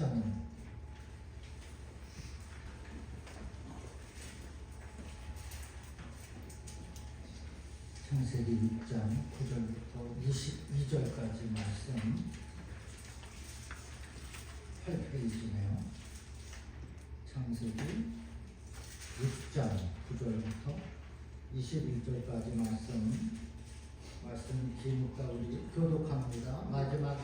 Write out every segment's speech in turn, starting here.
6장입니다. 창세기 6장 9절부터 22절까지 말씀 8페이지네요. 창세기 6장 9절부터 21절까지 말씀 기니까 우리 교독합니다. 마지막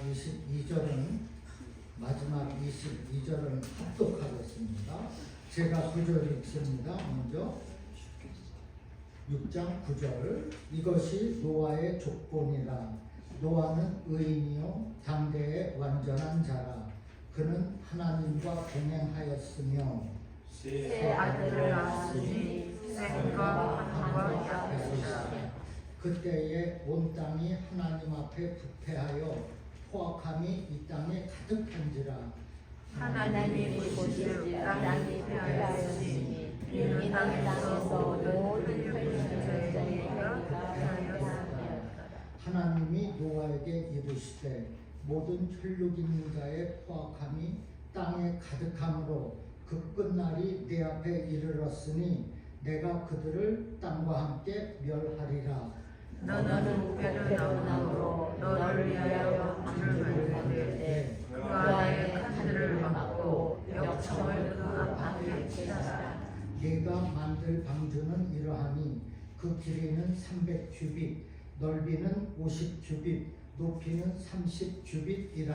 22절은 합독하겠습니다. 제가 9절 읽습니다. 먼저 6장 9절 이것이 노아의 족본이라. 노아는 의인이요 당대의 완전한 자라. 그는 하나님과 동행하였으며 세 아들을 낳았으니 셈과 함과 야벳이라. 그때에 온 땅이 하나님 앞에 부패하여 포악함이 이 땅에 가득한지라. 하나님이 보시고 땅이 패하였으니 이는 땅에서 모든 혈육의 자가 패하였더라. 하나님이 노아에게 이르시되 모든 혈육 있는 자의 포악함이 땅에 가득함으로 그 끝날이 내 앞에 이르렀으니 내가 그들을 땅과 함께 멸하리라. 너는 무뼈를 나무로 너를 위하여 불을 만들되 그 안에 칸들을 막고 역청을 그 앞에 치라. 내가 만들 방주는 이러하니 그 길이는 300규빗, 넓이는 50규빗, 높이는 30규빗이라.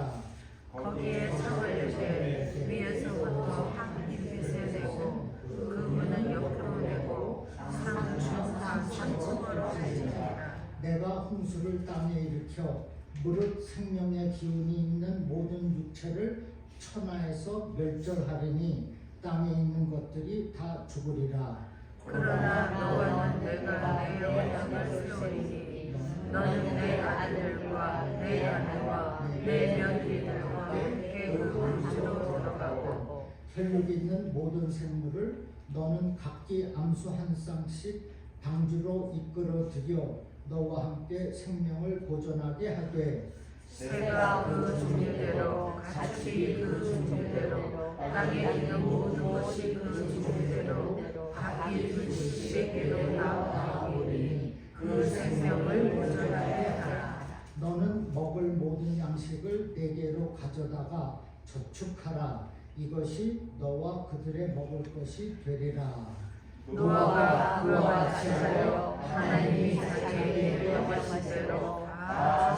거기에 석을 이제 위에서부터 한 규빗을 내고 그 문은 옆으로 내고 상중상 3층으로 해지니라. 내가 홍수를 땅에 일으켜 무릇 생명의 기운이 있는 모든 육체를 천하에서 멸절하리니 땅에 있는 것들이 다 죽으리라. 그러나 너는 내가 내 영광을 세우리니 너는 내 아들과 내 아내와 내 며느리들과 함께 그 방주로 들어가고 혈육 있는 모든 생물을 너는 각기 암수 한 쌍씩 방주로 이끌어 들여 너와 함께 생명을 보존하게 하되 새가 그 종류대로 가축이 그 종류대로 땅에 있는 모든 것이 그 종류대로 각기 그 집에게로 나오리니 그 생명을 보존하게 하라. 너는 먹을 모든 양식을 내게로 가져다가 저축하라. 이것이 너와 그들의 먹을 것이 되리라. 노아가 그와 같이 하여 하나님이 자기에게 명하신 대로 다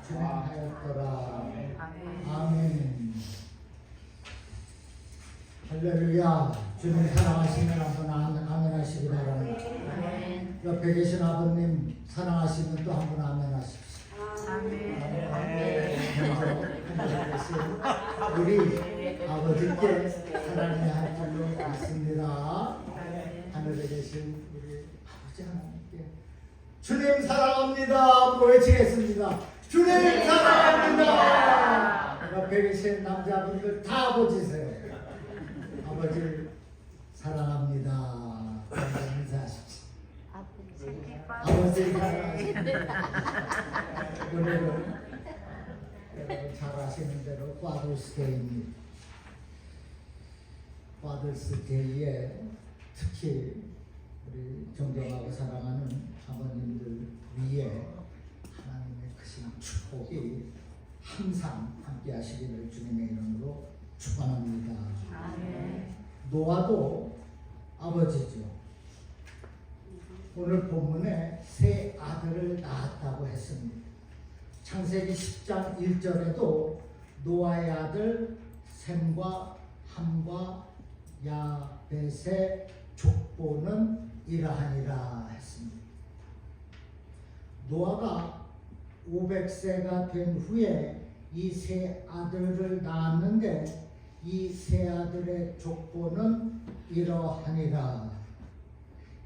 준행하였더라. 아멘. 아멘. 할렐루야. 주님 사랑하시면 한번 아멘 하시기 바랍니다. 옆에 계신 아버님 사랑하시면 또 한번 아멘 하십시오. 우리 아버지께 사랑의 한 줄로 있습니다. 하늘에 계신 우리 아버지 하나님께 주님 사랑합니다. 외치겠습니다. 주님 사랑합니다. 옆에 계신 남자분들 다 아버지세요. 아버지 사랑합니다. 인사하십시오. 아버지 사랑합니다. 오늘은 여러분 잘 아시는 대로 파더스데이입니다. 파더스데이에 특히 우리 존경하고 사랑하는 아버님들 위에 하나님의 크신 축복이 항상 함께 하시기를 주님의 이름으로 축원합니다. 노아도 아버지죠. 오늘 본문에 세 아들을 낳았다고 했습니다. 창세기 10장 1절에도 노아의 아들 셈과 함과 야벳의 족보는 이러하니라 했습니다. 노아가 500세가 된 후에 이 세 아들을 낳았는데 이 세 아들의 족보는 이러하니라.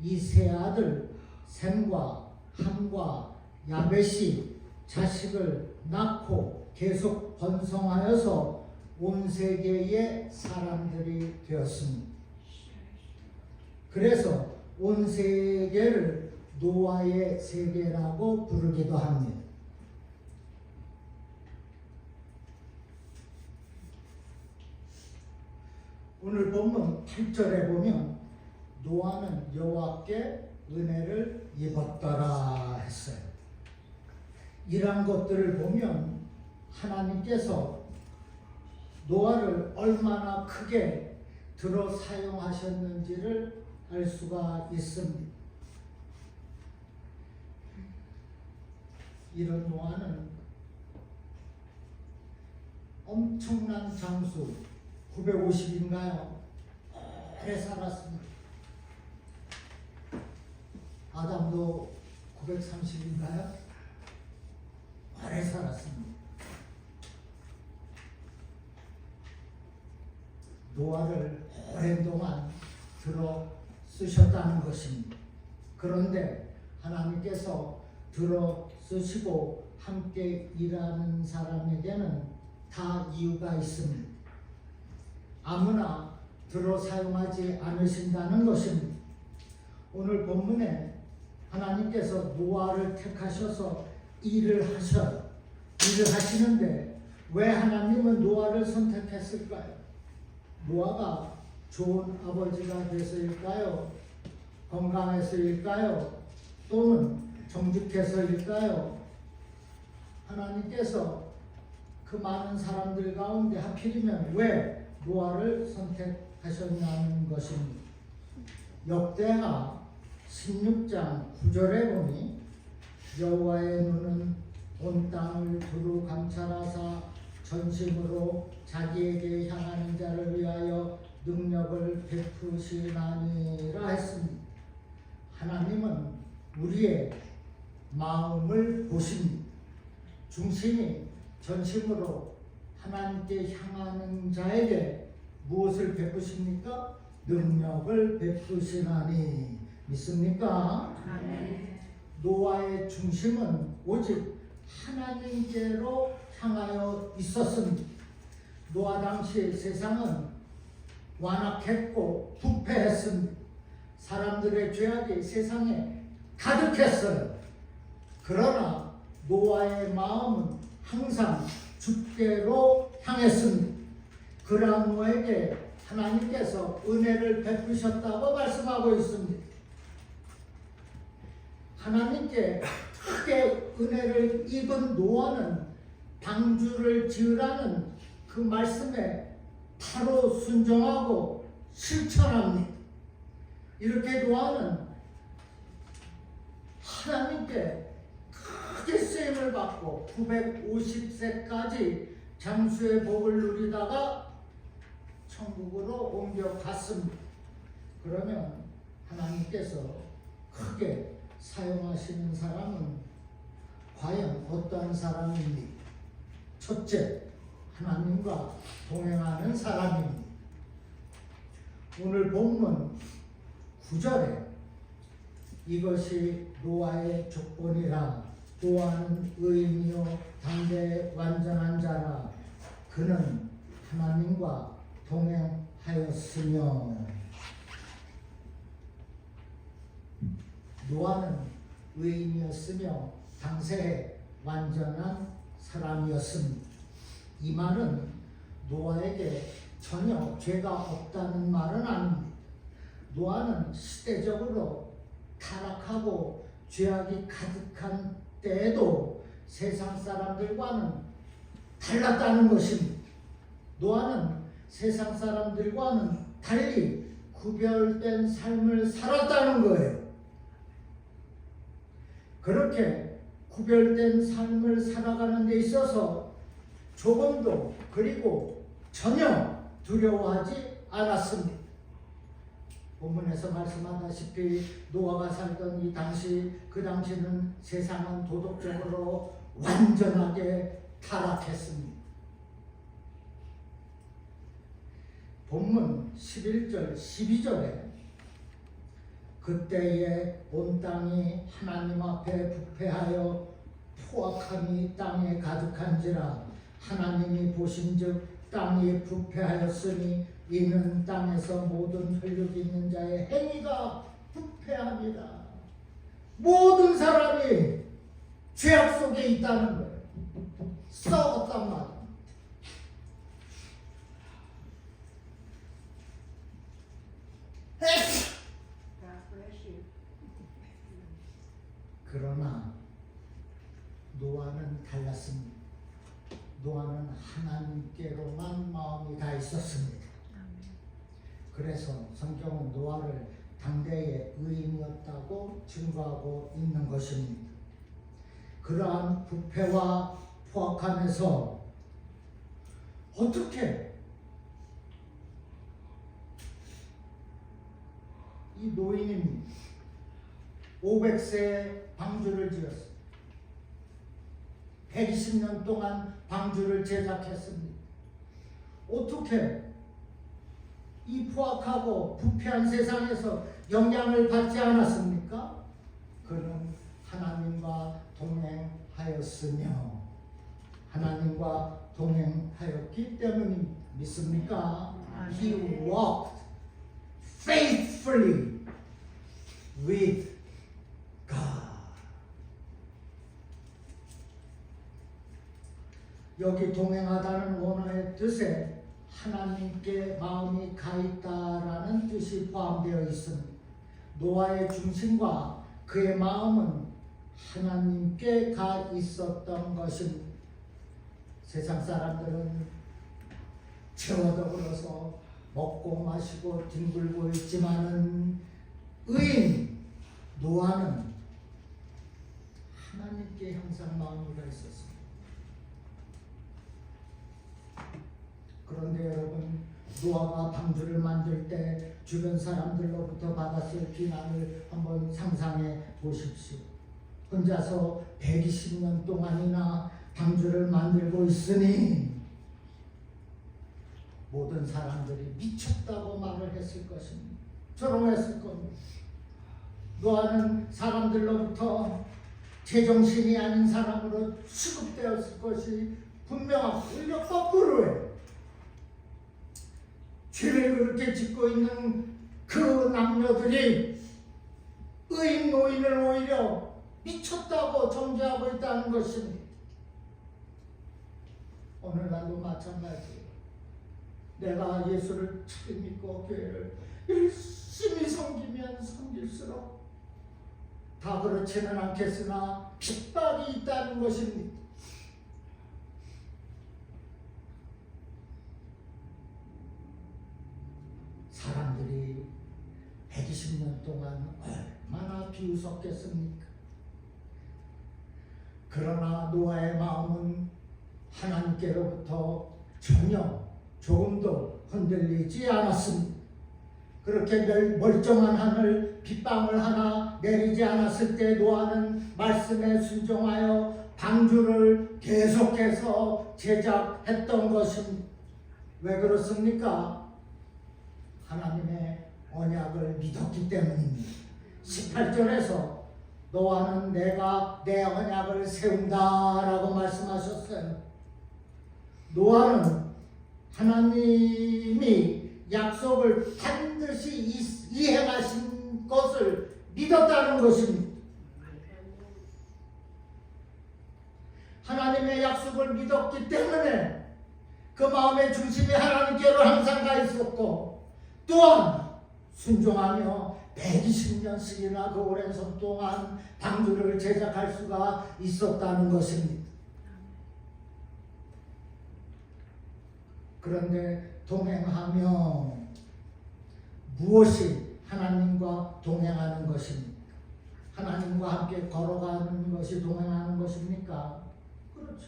이 세 아들 셈과 함과 야벳이 자식을 낳고 계속 번성하여서 온 세계의 사람들이 되었습니다. 그래서 온 세계를 노아의 세계라고 부르기도 합니다. 오늘 본문 8절에 보면 노아는 여호와께 은혜를 입었더라 했어요. 이러한 것들을 보면 하나님께서 노아를 얼마나 크게 들어 사용하셨는지를 알 수가 있습니다. 이런 노아는 엄청난 장수 950인가요? 오래 살았습니다. 아담도 930인가요? 오래 살았습니다. 노아를 오랜 동안 들어 쓰셨다는 것입니다. 그런데 하나님께서 들어 쓰시고 함께 일하는 사람에게는 다 이유가 있습니다. 아무나 들어 사용하지 않으신다는 것입니다. 오늘 본문에 하나님께서 노아를 택하셔서 일을 하시는데 왜 하나님은 노아를 선택했을까요? 노아가 좋은 아버지가 돼서일까요? 건강해서일까요? 또는 정직해서일까요? 하나님께서 그 많은 사람들 가운데 하필이면 왜 노아를 선택하셨냐는 것입니다. 역대하 16장 9절에 보니 여호와의 눈은 온 땅을 두루 감찰하사 전심으로 자기에게 향하는 자를 위하여 능력을 베푸시나니라 했습니다. 하나님은 우리의 마음을 보십니다. 중심이 전심으로 하나님께 향하는 자에게 무엇을 베푸십니까? 능력을 베푸시나니. 믿습니까? 아멘. 노아의 중심은 오직 하나님께로 향하여 있었습니다. 노아 당시 세상은 완악했고 부패했습니다. 사람들의 죄악이 세상에 가득했어요. 그러나 노아의 마음은 항상 주께로 향했습니다. 그러한 노아에게 하나님께서 은혜를 베푸셨다고 말씀하고 있습니다. 하나님께 크게 은혜를 입은 노아는 방주를 지으라는 그 말씀에 바로 순종하고 실천합니다. 이렇게 노아는 하나님께 크게 쓰임을 받고 950세까지 장수의 복을 누리다가 천국으로 옮겨갔습니다. 그러면 하나님께서 크게 사용하시는 사람은 과연 어떠한 사람입니까? 첫째, 하나님과 동행하는 사람입니다. 오늘 본문 9절에 이것이 노아의 조건이라. 노아는 의인이요 당대 완전한 자라. 그는 하나님과 동행하였으며. 노아는 의인이었으며 당세에 완전한 사람이었습니다. 이 말은 노아에게 전혀 죄가 없다는 말은 아닙니다. 노아는 시대적으로 타락하고 죄악이 가득한 때에도 세상 사람들과는 달랐다는 것입니다. 노아는 세상 사람들과는 달리 구별된 삶을 살았다는 거예요. 그렇게 구별된 삶을 살아가는 데 있어서 조금도 그리고 전혀 두려워하지 않았습니다. 본문에서 말씀하다시피 노아가 살던 이 당시, 그 당시는 세상은 도덕적으로 완전하게 타락했습니다. 본문 11절, 12절에 그때에 온 땅이 하나님 앞에 부패하여 포악함이 땅에 가득한지라. 하나님이 보신즉 땅이 부패하였으니 이는 땅에서 모든 혈육이 있는 자의 행위가 부패합니다. 모든 사람이 죄악 속에 있다는 거예요. 썩었단 말이에요. 노아는 달랐습니다. 노아는 하나님께로만 마음이 가 있었습니다. 그래서 성경은 노아를 당대의 의인이었다고 증거하고 있는 것입니다. 그러한 부패와 포악함에서 어떻게 이 노인이 500세에 방주를 지었습니다. 120년 동안 방주를 제작했습니다. 어떻게 이 포악하고 부패한 세상에서 영향을 받지 않았습니까? 그는 하나님과 동행하였으며 하나님과 동행하였기 때문에 믿습니까? He walked faithfully with God. 여기 동행하다는 원어의 뜻에 하나님께 마음이 가 있다라는 뜻이 포함되어 있습니다. 노아의 중심과 그의 마음은 하나님께 가 있었던 것입니다. 세상 사람들은 채워더불어서 먹고 마시고 뒹굴고 있지만은 의인 노아는 하나님께 항상 마음이 가 있었습니다. 그런데 여러분, 노아가 방주를 만들 때 주변 사람들로부터 받았을 비난을 한번 상상해 보십시오. 혼자서 120년 동안이나 방주를 만들고 있으니 모든 사람들이 미쳤다고 말을 했을 것입니다. 조롱했을 겁니다. 노아는 사람들로부터 제정신이 아닌 사람으로 취급되었을 것이 분명하고 오히려 거꾸로예요. 죄를 그렇게 짓고 있는 그 남녀들이 의인 노인을 오히려 미쳤다고 정죄하고 있다는 것입니다. 오늘날도 마찬가지예요. 내가 예수를 잘 믿고 교회를 열심히 섬기면 섬길수록 다 그렇지는 않겠으나 핍박이 있다는 것입니다. 사람들이 120년 동안 얼마나 비웃었겠습니까? 그러나 노아의 마음은 하나님께로부터 전혀 조금도 흔들리지 않았습니다. 그렇게 멀쩡한 하늘 빗방울 하나 내리지 않았을 때 노아는 말씀에 순종하여 방주를 계속해서 제작했던 것입니다. 왜 그렇습니까? 하나님의 언약을 믿었기 때문입니다. 18절에서 노아는 내가 내 언약을 세운다라고 말씀하셨어요. 노아는 하나님이 약속을 반드시 이행하신 것을 믿었다는 것입니다. 하나님의 약속을 믿었기 때문에 그 마음의 중심이 하나님께로 항상 가 있었고, 또한 순종하며 120년씩이나 그 오랜 선 동안 방주를 제작할 수가 있었다는 것입니다. 그런데 동행하며 무엇이 하나님과 동행하는 것입니까? 하나님과 함께 걸어가는 것이 동행하는 것입니까? 그렇죠.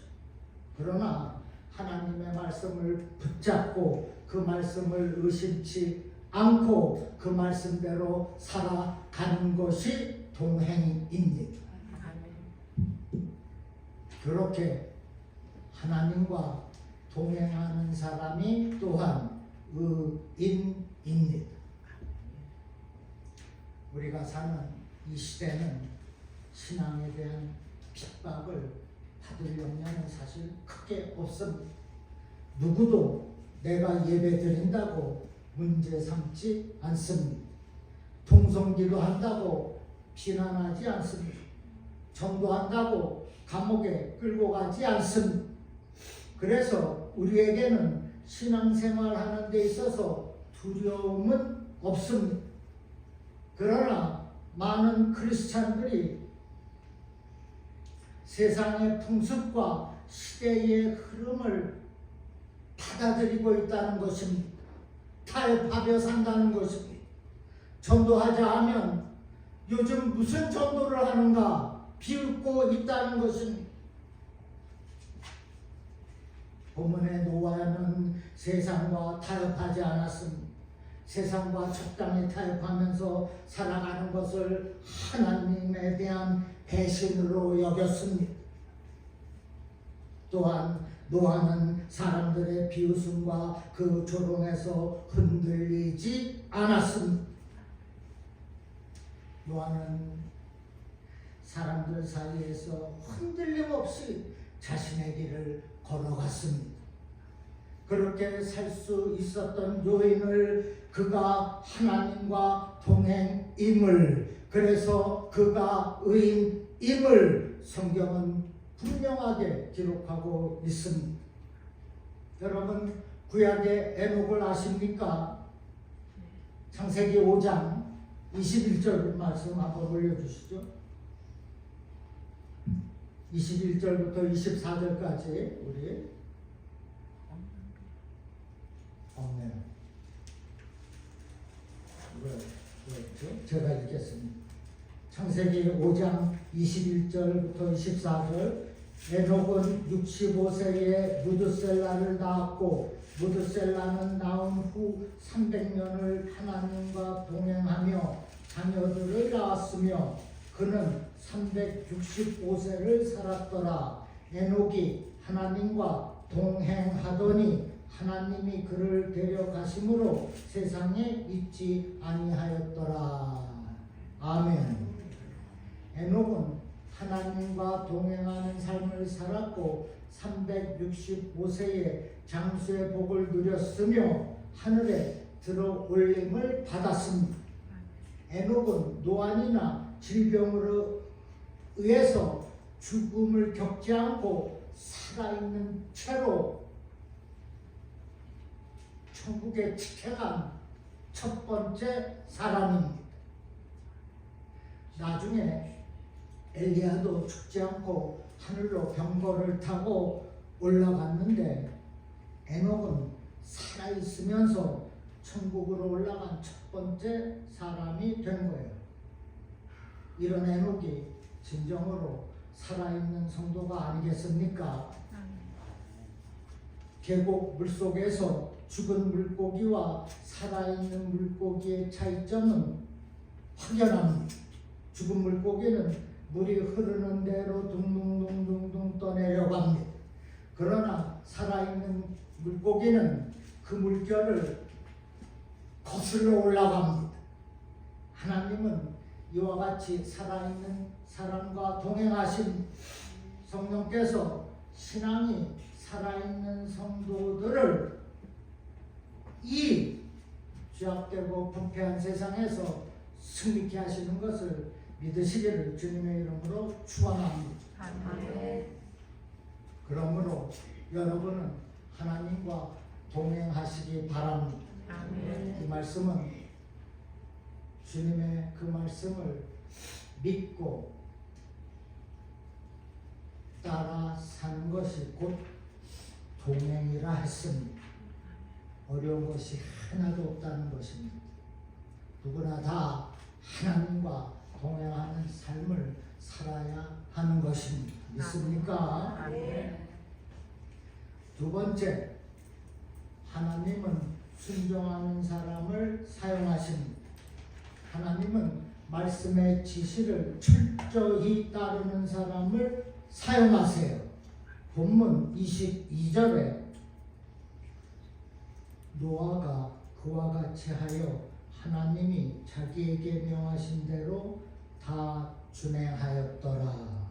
그러나 하나님의 말씀을 붙잡고 그 말씀을 의심치 않고 그 말씀대로 살아가는 것이 동행입니다. 그렇게 하나님과 동행하는 사람이 또한 의인입니다. 우리가 사는 이 시대는 신앙에 대한 핍박을 받을 염려는 사실 크게 없습니다. 누구도 내가 예배 드린다고 문제 삼지 않습니다. 통성기도 한다고 비난하지 않습니다. 전도한다고 감옥에 끌고 가지 않습니다. 그래서 우리에게는 신앙생활 하는 데 있어서 두려움은 없습니다. 그러나 많은 크리스찬들이 세상의 풍습과 시대의 흐름을 받아들이고 있다는 것입니다. 타협하며 산다는 것입니다. 전도하자 하면 요즘 무슨 전도를 하는가 비웃고 있다는 것입니다. 본문의 노아는 세상과 타협하지 않았습니다. 세상과 적당히 타협하면서 살아가는 것을 하나님에 대한 배신으로 여겼습니다. 또한 노아는 사람들의 비웃음과 그 조롱에서 흔들리지 않았습니다. 노아는 사람들 사이에서 흔들림 없이 자신의 길을 걸어갔습니다. 그렇게 살 수 있었던 요인을 그가 하나님과 동행임을, 그래서 그가 의인임을 성경은 분명하게 기록하고 있습니다. 여러분, 구약의 에녹을 아십니까? 창세기 5장 21절 말씀 한번 올려주시죠. 21절부터 24절까지 우리 없네요. 왜죠? 제가 읽겠습니다. 창세기 5장 21절부터 24절. 에녹은 65세에 무드셀라를 낳았고 무드셀라는 낳은 후 300년을 하나님과 동행하며 자녀들을 낳았으며 그는 365세를 살았더라. 에녹이 하나님과 동행하더니 하나님이 그를 데려가심으로 세상에 있지 아니하였더라. 아멘. 에녹은 하나님과 동행하는 삶을 살았고 365세에 장수의 복을 누렸으며 하늘에 들어 올림을 받았습니다. 에녹은 노안이나 질병으로 의해서 죽음을 겪지 않고 살아있는 채로 천국에 직행한 첫 번째 사람입니다. 나중에 엘리야도 죽지 않고 하늘로 병거를 타고 올라갔는데 에녹은 살아있으면서 천국으로 올라간 첫 번째 사람이 된 거예요. 이런 에녹이 진정으로 살아있는 성도가 아니겠습니까? 계곡 물속에서 죽은 물고기와 살아있는 물고기의 차이점은 확연합니다. 죽은 물고기는 물이 흐르는 대로 둥둥둥둥둥 떠내려갑니다. 그러나 살아있는 물고기는 그 물결을 거슬러 올라갑니다. 하나님은 이와 같이 살아있는 사람과 동행하신 성령께서 신앙이 살아있는 성도들을 이 죄악되고 부패한 세상에서 승리케 하시는 것을 믿으시기를 주님의 이름으로 축원합니다. 아멘. 그러므로 여러분은 하나님과 동행하시기 바랍니다. 아멘. 이 말씀은 주님의 그 말씀을 믿고 따라 사는 것이 곧 동행이라 했습니다. 어려운 것이 하나도 없다는 것입니다. 누구나 다 하나님과 동행하는 삶을 살아야 하는 것입니다. 믿습니까? 아멘. 두 번째, 하나님은 순종하는 사람을 사용하십니다. 하나님은 말씀의 지시를 철저히 따르는 사람을 사용하세요. 본문 22절에 노아가 그와 같이 하여 하나님이 자기에게 명하신 대로 다 준행하였더라.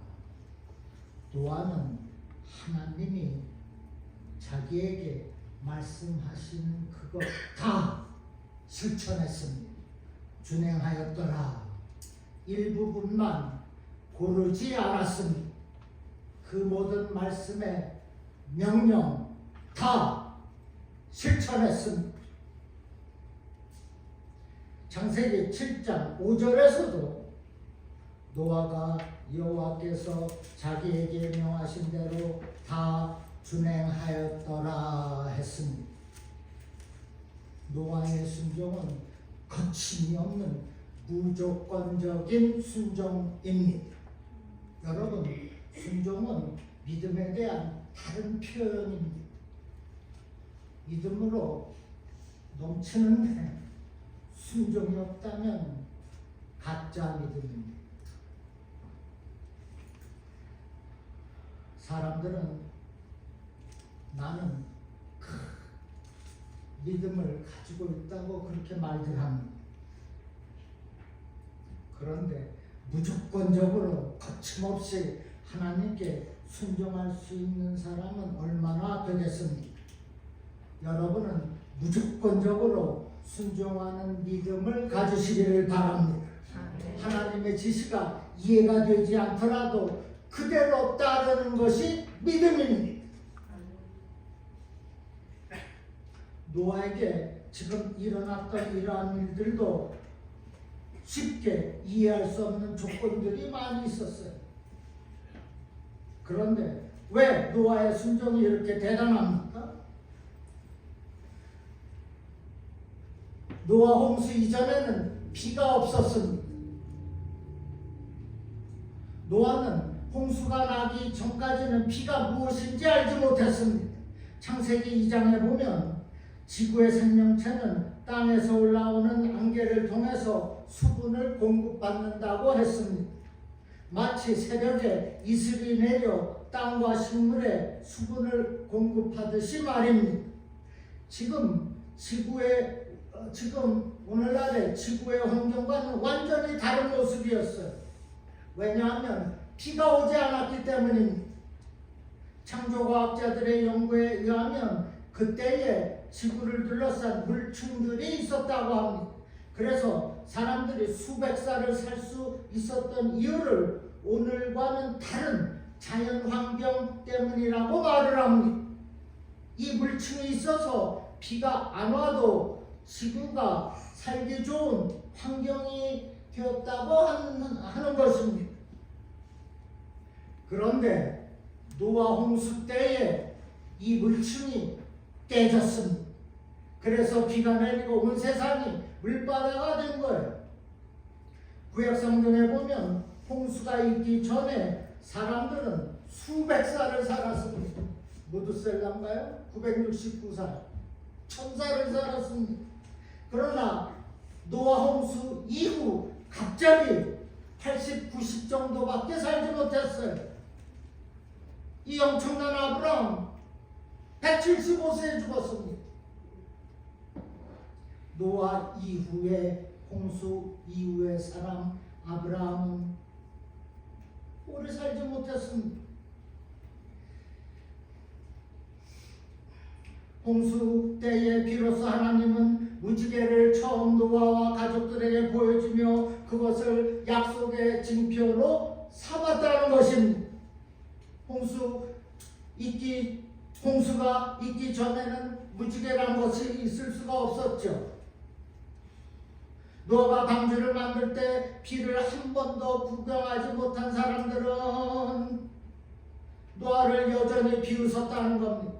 노아는 하나님이 자기에게 말씀하신 그것 다 실천했습니다. 준행하였더라. 일부분만 고르지 않았습니다. 그 모든 말씀의 명령 다 실천했습니다. 창세기 7장 5절에서도 노아가 여호와께서 자기에게 명하신 대로 다 준행하였더라 했습니다. 노아의 순종은 거침이 없는 무조건적인 순종입니다. 여러분, 순종은 믿음에 대한 다른 표현입니다. 믿음으로 넘치는데 순종이 없다면 가짜 믿음입니다. 사람들은 나는 그 믿음을 가지고 있다고 그렇게 말들 합니다. 그런데 무조건적으로 거침없이 하나님께 순종할 수 있는 사람은 얼마나 되겠습니까? 여러분은 무조건적으로 순종하는 믿음을 가지시기를 바랍니다. 하나님의 지시가 이해가 되지 않더라도 그대로 따르는 것이 믿음입니다. 노아에게 지금 일어났던 이러한 일들도 쉽게 이해할 수 없는 조건들이 많이 있었어요. 그런데 왜 노아의 순종이 이렇게 대단합니까? 노아 홍수 이전에는 비가 없었습니다. 노아는 홍수가 나기 전까지는 비가 무엇인지 알지 못했습니다. 창세기 2장에 보면 지구의 생명체는 땅에서 올라오는 안개를 통해서 수분을 공급받는다고 했습니다. 마치 새벽에 이슬이 내려 땅과 식물에 수분을 공급하듯이 말입니다. 지금 오늘날의 지구의 환경과는 완전히 다른 모습이었어요. 왜냐하면 비가 오지 않았기 때문입니다. 창조과학자들의 연구에 의하면 그때에 지구를 둘러싼 물층들이 있었다고 합니다. 그래서 사람들이 수백 살을 살 수 있었던 이유를 오늘과는 다른 자연 환경 때문이라고 말을 합니다. 이 물층이 있어서 비가 안 와도 지구가 살기 좋은 환경이 되었다고 하는 것입니다. 그런데 노아 홍수 때에 이 물층이 깨졌습니다. 그래서 비가 내리고 온 세상이 물바다가 된 거예요. 구약성경에 보면 홍수가 있기 전에 사람들은 수백 살을 살았습니다. 무드셀라인가요? 969살. 1000살을 살았습니다. 그러나 노아 홍수 이후 갑자기 80, 90 정도밖에 살지 못했어요. 이 엄청난 아브라함 175세에 죽었습니다. 노아 이후에 홍수 이후의 사람 아브라함은 오래 살지 못했습니다. 홍수 때에 비로소 하나님은 무지개를 처음 노아와 가족들에게 보여주며 그것을 약속의 징표로 삼았다는 것입니다. 홍수가 있기 전에는 무지개라는 것이 있을 수가 없었죠. 노아가 방주를 만들 때 비를 한 번도 구경하지 못한 사람들은 노아를 여전히 비웃었다는 겁니다.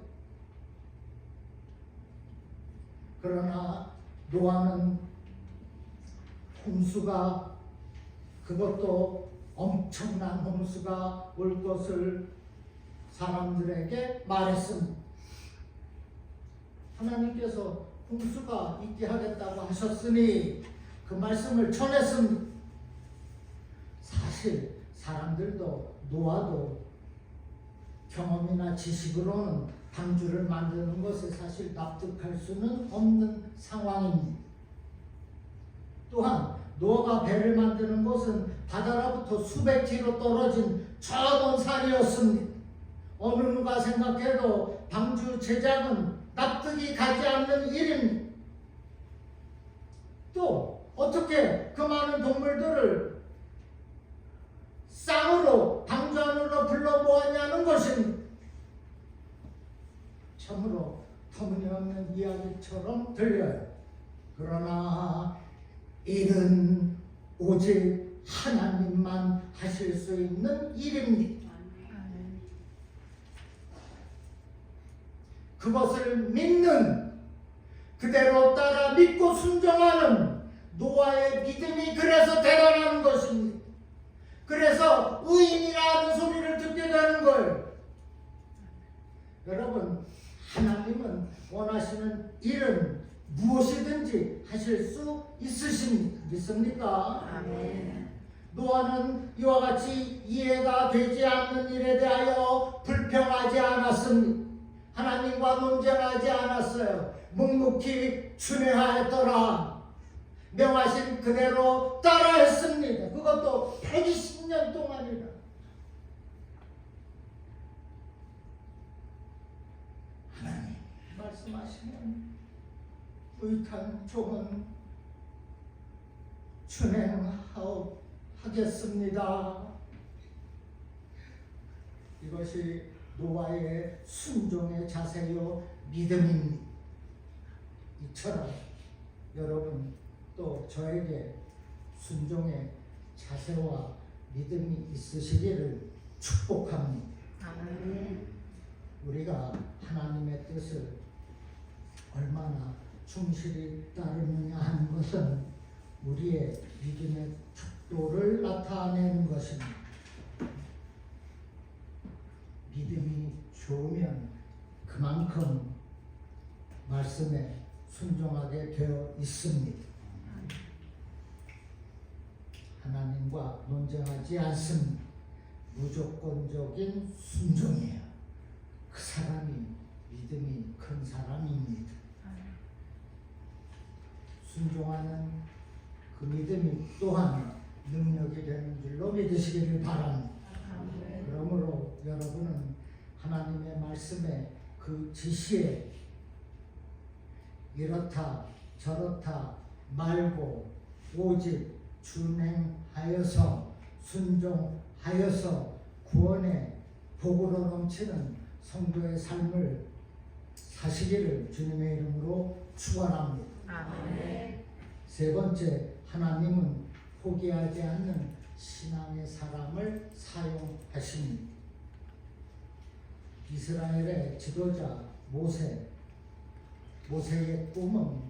그러나 노아는 홍수가 그것도 엄청난 홍수가 올 것을 사람들에게 말했습니다. 하나님께서 홍수가 있게 하겠다고 하셨으니 그 말씀을 전했습니다. 사실 사람들도 노아도 경험이나 지식으로는 방주를 만드는 것에 사실 납득할 수는 없는 상황입니다. 또한 노아가 배를 만드는 곳은 바다로부터 수백 킬로 떨어진 저 먼 산이었습니다. 어느 누가 생각해도 방주 제작은 납득이 가지 않는 일입니다. 또 어떻게 그 많은 동물들을 쌍으로 방주 안으로 불러 모았냐는 것입니다. 참으로 터무니없는 이야기처럼 들려요. 그러나 이는 오직 하나님만 하실 수 있는 일입니다. 그것을 믿는, 그대로 따라 믿고 순종하는 노아의 믿음이 그래서 대단한 것입니다. 그래서 의인이라는 소리를 듣게 되는 거예요. 여러분, 하나님은 원하시는 일은 무엇이든지 하실 수 있으십니까? 믿습니까? 아멘. 노아는 이와 같이 이해가 되지 않는 일에 대하여 불평하지 않았습니다. 하나님과 논쟁하지 않았어요. 묵묵히 준행하였더라. 명하신 그대로 따라했습니다. 그것도 120년 동안이라. 하나님 말씀하시면 의탄 종은 준행하겠습니다. 이것이 노아의 순종의 자세요 믿음입니다. 이처럼 여러분 또 저에게 순종의 자세와 믿음이 있으시기를 축복합니다. 아멘. 우리가 하나님의 뜻을 얼마나 충실히 따르느냐 하는 것은 우리의 믿음의 척도를 나타내는 것입니다. 믿음이 좋으면 그만큼 말씀에 순종하게 되어 있습니다. 하나님과 논쟁하지 않습니다. 무조건적인 순종이에요. 그 사람이 믿음이 큰 사람입니다. 순종하는 그 믿음이 또한 능력이 되는 줄로 믿으시기를 바랍니다. 그러므로 여러분은 하나님의 말씀에 그 지시에 이렇다 저렇다 말고 오직 준행하여서 순종하여서 구원의 복으로 넘치는 성도의 삶을 사시기를 주님의 이름으로 축원합니다. 아멘. 세 번째, 하나님은 포기하지 않는 신앙의 사람을 사용하십니다. 이스라엘의 지도자 모세의 꿈은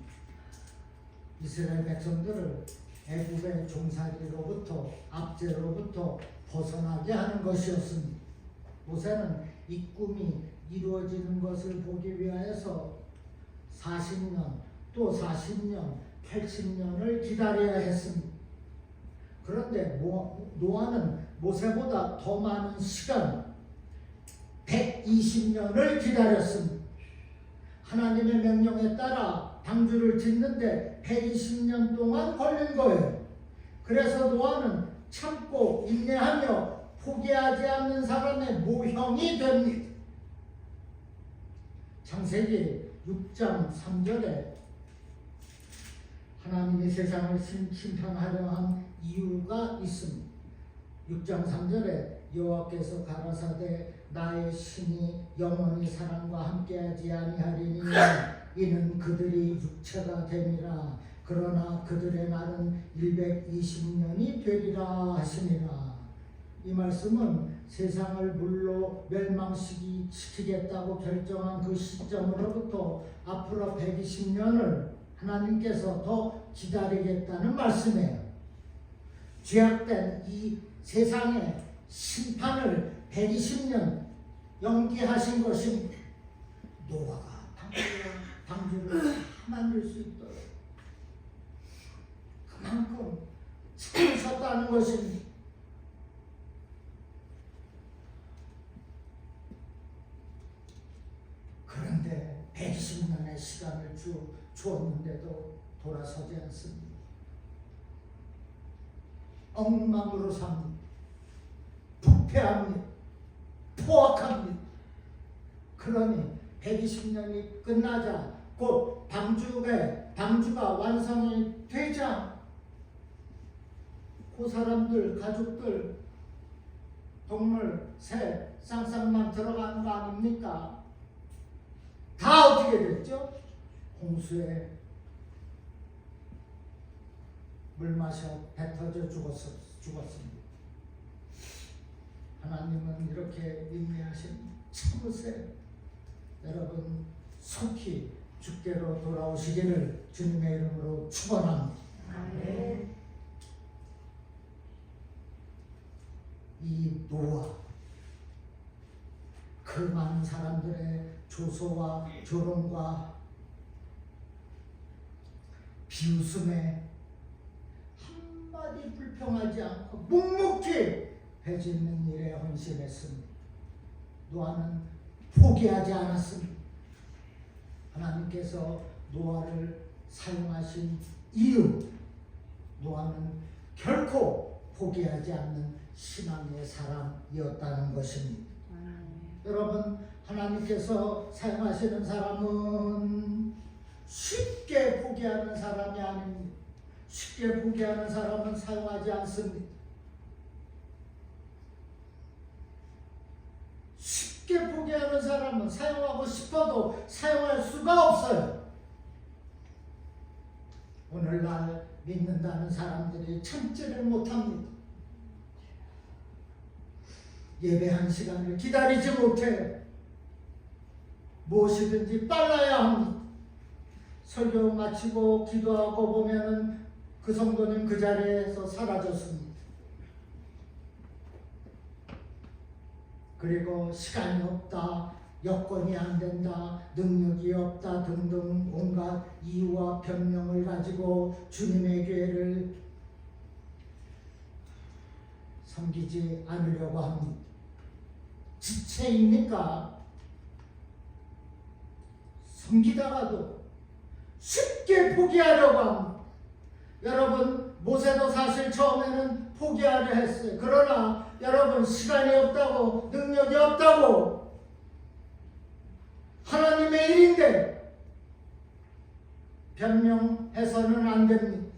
이스라엘 백성들을 애굽의 종살이로부터 압제로부터 벗어나게 하는 것이었습니다. 모세는 이 꿈이 이루어지는 것을 보기 위하여서 40년 또 40년 80년을 기다려야 했습니다. 그런데 노아는 모세보다 더 많은 시간 120년을 기다렸습니다. 하나님의 명령에 따라 방주를 짓는데 120년 동안 걸린 거예요. 그래서 노아는 참고 인내하며 포기하지 않는 사람의 모형이 됩니다. 창세기 6장 3절에 하나님이 세상을 심판하려 한 이유가 있습니다. 6장 3절에 여호와께서 가라사대 나의 신이 영원히 사람과 함께하지 아니하리니 이는 그들이 육체가 됨이라. 그러나 그들의 날은 120년이 되리라 하시니라. 이 말씀은 세상을 물로 멸망시키겠다고 결정한 그 시점으로부터 앞으로 120년을 하나님께서 더 기다리겠다는 말씀이에요. 죄악된 이 세상의 심판을 120년 연기하신 것입니다. 노아가 방주를 만들 수 있도록 그만큼 참으셨다는 것입니다. 그런데 120년의 시간을 주었는데도 돌아서지 않습니다. 엉망으로 삽니다. 부패합니다. 포악합니다. 그러니 120년이 끝나자 곧 방주가 완성이 되자 그 사람들, 가족들, 동물, 새, 쌍쌍만 들어가는 거 아닙니까? 다 어떻게 됐죠? 홍수에 물 마셔 뱉어져 죽었습니다. 하나님은 이렇게 인내하신 참으세요. 여러분 속히 주께로 돌아오시기를 주님의 이름으로 축원합니다. 아멘. 이 노아 그 많은 사람들의 조소와 조롱과 비웃음에 한마디 불평하지 않고 묵묵히 배 짓는 일에 헌신했습니다. 노아는 포기하지 않았습니다. 하나님께서 노아를 사용하신 이유, 노아는 결코 포기하지 않는 신앙의 사람이었다는 것입니다. 여러분, 하나님께서 사용하시는 사람은 쉽게 포기하는 사람이 아닙니다. 쉽게 포기하는 사람은 사용하지 않습니다. 쉽게 포기하는 사람은 사용하고 싶어도 사용할 수가 없어요. 오늘날 믿는다는 사람들이 참지를 못합니다. 예배 한 시간을 기다리지 못해요. 무엇이든지 빨라야 합니다. 설교 마치고 기도하고 보면은 그 성도님 그 자리에서 사라졌습니다. 그리고 시간이 없다, 여건이 안 된다, 능력이 없다 등등 온갖 이유와 변명을 가지고 주님의 교회를 섬기지 않으려고 합니다. 지체입니까? 섬기다가도 쉽게 포기하려고 합니다. 여러분, 모세도 사실 처음에는 포기하려 했어요. 그러나 여러분, 시간이 없다고, 능력이 없다고, 하나님의 일인데 변명해서는 안 됩니다.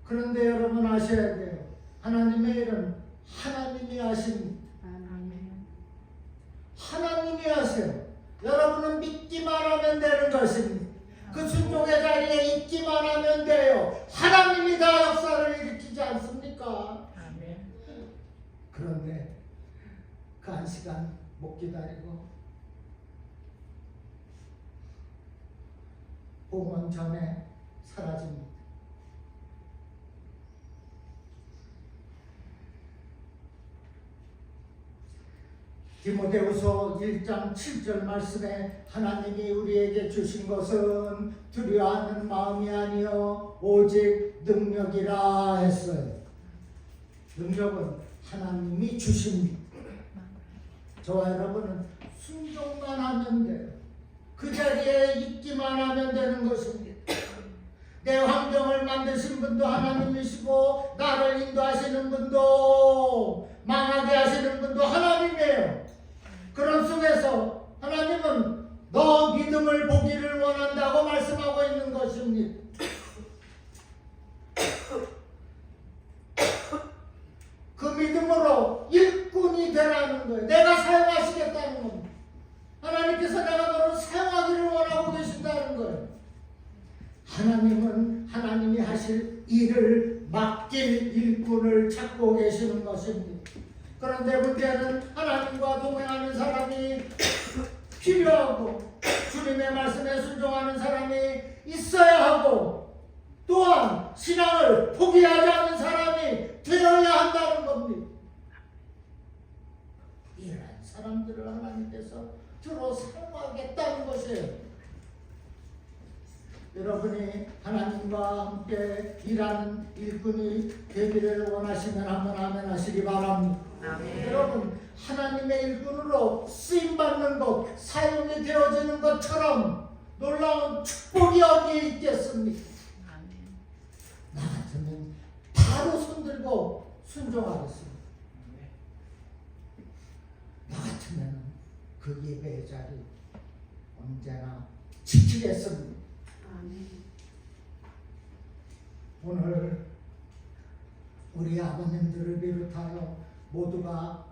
그런데 여러분 아셔야 돼요. 하나님의 일은 하나님이 하십니다. 하나님이 하세요. 여러분은 믿기만 하면 되는 것입니다. 그 순종의 자리에 있기만 하면 돼요. 하나님이 다 역사를 일으키지 않습니까? 그런데 그 한 시간 못 기다리고 봉헌 전에 사라집니다. 디모데후서 1장 7절 말씀에 하나님이 우리에게 주신 것은 두려워하는 마음이 아니요 오직 능력이라 했어요. 능력은 하나님이 주십니다. 저와 여러분은 순종만 하면 돼요. 그 자리에 있기만 하면 되는 것입니다. 내 환경을 만드신 분도 하나님이시고 나를 인도하시는 분도 망하게 하시는 분도 하나님이에요. 그런 속에서 하나님은 너 믿음을 보기를 원한다고 말씀하고 있는 것입니다. 그 믿음으로 일꾼이 되라는 거예요. 내가 사용하시겠다는 겁니다. 하나님께서 내가 너를 사용하기를 원하고 계신다는 거예요. 하나님은 하나님이 하실 일을 맡길 일꾼을 찾고 계시는 것입니다. 그런데 문제는 하나님과 동행하는 사람이 필요하고 주님의 말씀에 순종하는 사람이 있어야 하고 또한 신앙을 포기하지 않는 사람이 되어야 한다는 겁니다. 이런 사람들을 하나님께서 주로 사용하겠다는 것이에요. 여러분이 하나님과 함께 일하는 일꾼이 되기를 원하시면 한번 아멘 하시기 바랍니다. 아멘. 여러분, 하나님의 일꾼으로 쓰임받는 것, 사용이 되어지는 것처럼 놀라운 축복이 어디에 있겠습니까? 아멘. 나 같으면 바로 손들고 순종하겠습니다. 나 같으면 그 예배의 자리 언제나 지키겠습니다. 오늘 우리 아버님들을 비롯하여 모두가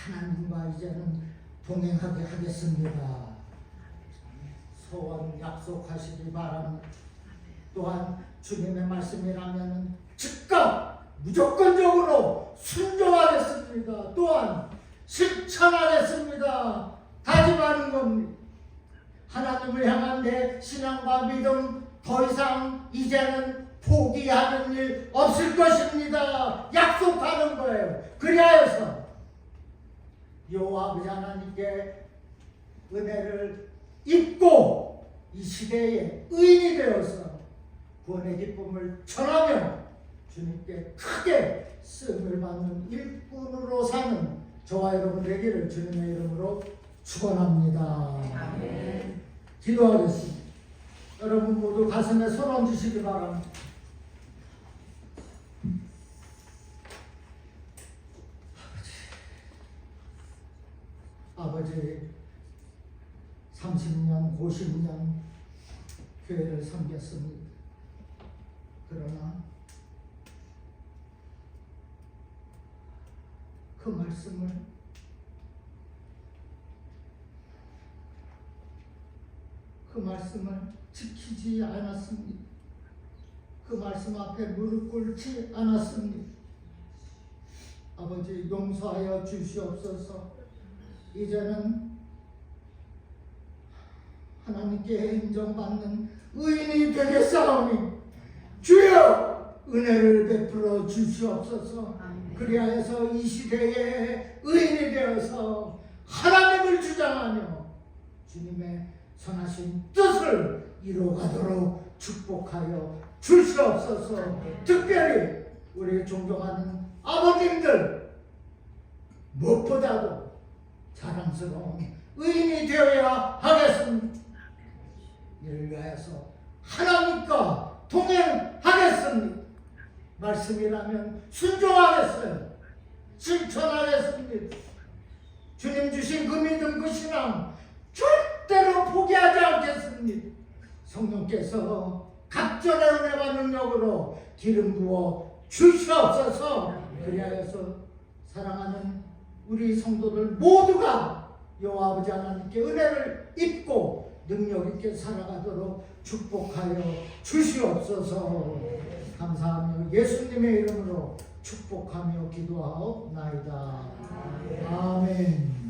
하나님과 이제는 동행하게 하겠습니다. 소원 약속하시기 바랍니다. 또한 주님의 말씀이라면 즉각 무조건적으로 순종하겠습니다. 또한 실천하겠습니다. 다짐하는 겁니다. 하나님을 향한 내 신앙과 믿음 더 이상 이제는 포기하는 일 없을 것입니다. 약속하는 거예요. 그리하여서 여호와 아버지 하나님께 은혜를 입고 이 시대에 의인이 되어서 구원의 기쁨을 전하며 주님께 크게 쓰임을 받는 일꾼으로 사는 저와 여러분 되기를 주님의 이름으로 축원합니다. 아멘. 기도하겠습니다. 여러분 모두 가슴에 손 얹으시기 바랍니다. 아버지 30년, 50년 교회를 섬겼습니다. 그러나 그 말씀을 지키지 않았습니다. 그 말씀 앞에 무릎 꿇지 않았습니다. 아버지 용서하여 주시옵소서. 이제는 하나님께 인정받는 의인이 되겠사오니 주여 은혜를 베풀어 주시옵소서. 그리하여서 이 시대에 의인이 되어서 하나님을 주장하며 주님의 선하신 뜻을 이루어가도록 축복하여 주시옵소서. 특별히 우리 존경하는 아버님들 무엇보다도 자랑스러운 의인이 되어야 하겠습니다. 이를 위하여서 하나님과 동행하겠습니다. 말씀이라면 순종하겠어요. 실천하겠습니다. 주님 주신 그 믿음, 그 신앙 절대로 포기하지 않겠습니다. 성령께서 각전의 은혜와 능력으로 기름 부어 주시옵소서. 그리하여서 사랑하는 우리 성도들 모두가 여호와 아버지 하나님께 은혜를 입고 능력 있게 살아가도록 축복하여 주시옵소서. 감사하며 예수님의 이름으로 축복하며 기도하옵나이다. 아멘.